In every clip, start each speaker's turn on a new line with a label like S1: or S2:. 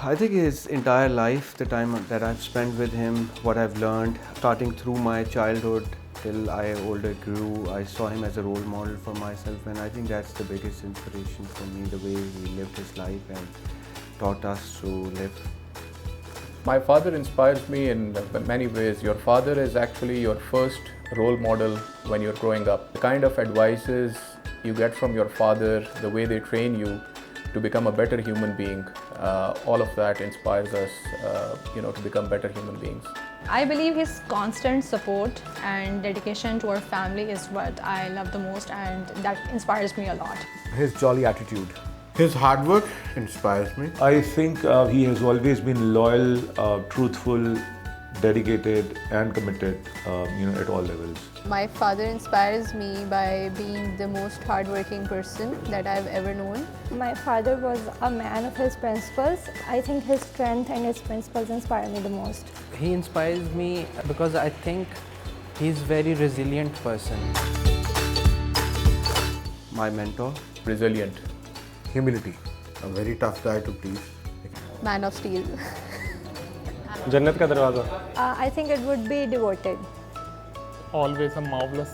S1: I think his entire life, the time that I've spent with him, what I've learned, starting through my childhood till I older grew, I saw him as a role model for myself, and I think that's the biggest inspiration for me, the way he lived his life and taught us to live.
S2: My father inspires me in many ways. Your father is actually your first role model when you're growing up. The kind of advices you get from your father, the way they train you to become a better human being, all of that inspires us, to become better human beings.
S3: I believe his constant support and dedication to our family is what I love the most, and that inspires me a lot.
S4: His jolly attitude.
S5: His hard work inspires me.
S4: I think he has always been loyal, truthful, dedicated and committed, at all levels.
S6: My father inspires me by being the most hardworking person that I've ever known.
S7: My father was a man of his principles. I think his strength and his principles inspire me the most.
S8: He inspires me because I think he's a very resilient person.
S1: My mentor.
S2: Resilient.
S4: Humility.
S5: A very tough guy to please.
S6: Man of steel.
S9: जन्नत का दरवाज़ा.
S7: I think it would be devoted.
S9: Always a marvelous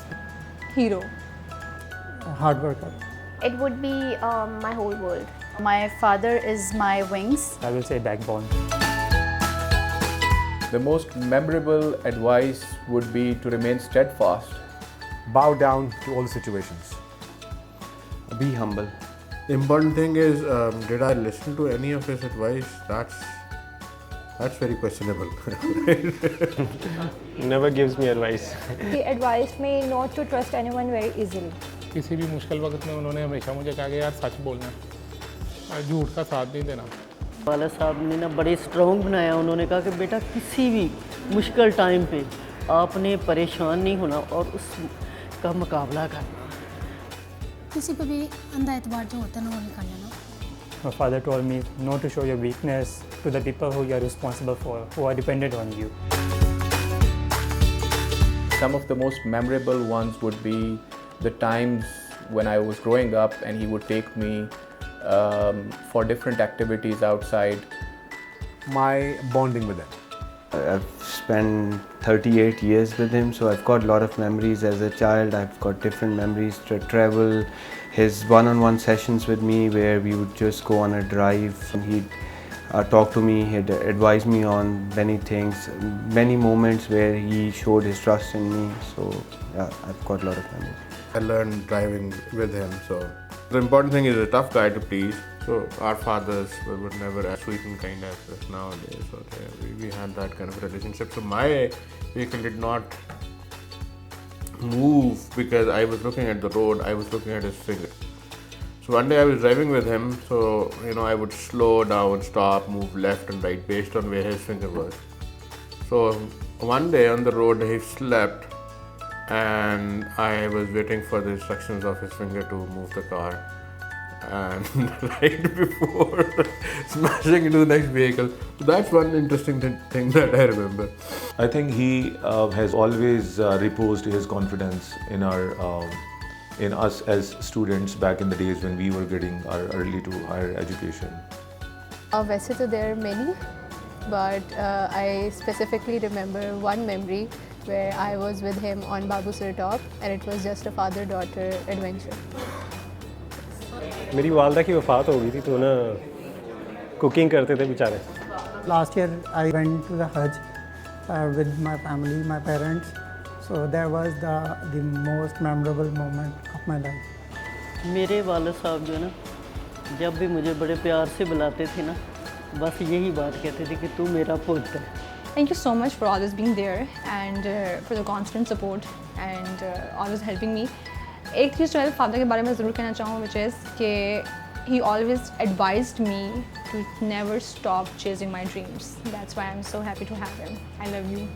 S3: Hero.
S9: hard worker.
S10: It would be my whole world. My father is my wings.
S9: I will say backbone.
S2: The most memorable advice would be to remain steadfast.
S4: Bow down to all situations.
S1: Be humble.
S5: The important thing is, did I listen to any of his advice? That's very questionable.
S9: Never gives me advice.
S7: He advised me not to trust anyone very easily.
S9: किसी भी मुश्किल वक्त में उन्होंने हमेशा मुझे कहा कि यार सच बोलना और झूठ का साथ नहीं देना.
S11: वाला साहब ने ना बड़े स्ट्रॉन्ग बनाया. उन्होंने कहा कि बेटा किसी भी मुश्किल टाइम पे आपने परेशान नहीं होना और उसका मुकाबला करना.
S12: किसी पे भी अंधा एतबार जो होता है ना वो नहीं कर लेना.
S9: My father told me not to show your weakness to the people who you are responsible for, who are dependent on you.
S2: Some of the most memorable ones would be the times when I was growing up and he would take me for different activities outside.
S4: My bonding with them.
S1: I've spent 38 years with him, so I've got a lot of memories as a child. I've got different memories to travel. His one-on-one sessions with me where we would just go on a drive and he'd talk to me, he'd advise me on many things, many moments where he showed his trust in me. So yeah, I've got a lot of memories.
S5: I learned driving with him, so the important thing is a tough guy to please. So our fathers were never as sweet and kind as us nowadays. So we had that kind of relationship. So my vehicle did not move because I was looking at the road, I was looking at his finger. So one day I was driving with him, so I would slow down, stop, move left and right based on where his finger was. So one day on the road he slept and I was waiting for the instructions of his finger to move the car. And right before smashing into the next vehicle. So that's one interesting thing that I remember.
S4: I think he has always reposed his confidence in in us as students back in the days when we were getting our early to higher education.
S6: वैसे तो there are many, but I specifically remember one memory where I was with him on Babu Sir Top and it was just a father-daughter adventure.
S9: मेरी वालदा की वफ़ात हो गई थी तो ना कुकिंग करते थे बेचारे.
S13: Last year I went to the Hajj with my family, my parents. So that was the most memorable moment of my life.
S11: मेरे वालिद साहब जो ना जब भी मुझे बड़े प्यार से बुलाते थे ना बस यही बात कहते थे कि तू मेरा पुत्र है.
S3: Thank you so much for always being there and for the constant support and always helping me. एक चीज़ जो है फादर के बारे में ज़रूर कहना चाहूँ which is कि he always advised me to never stop chasing my dreams. That's why I'm so happy to have him. I love you.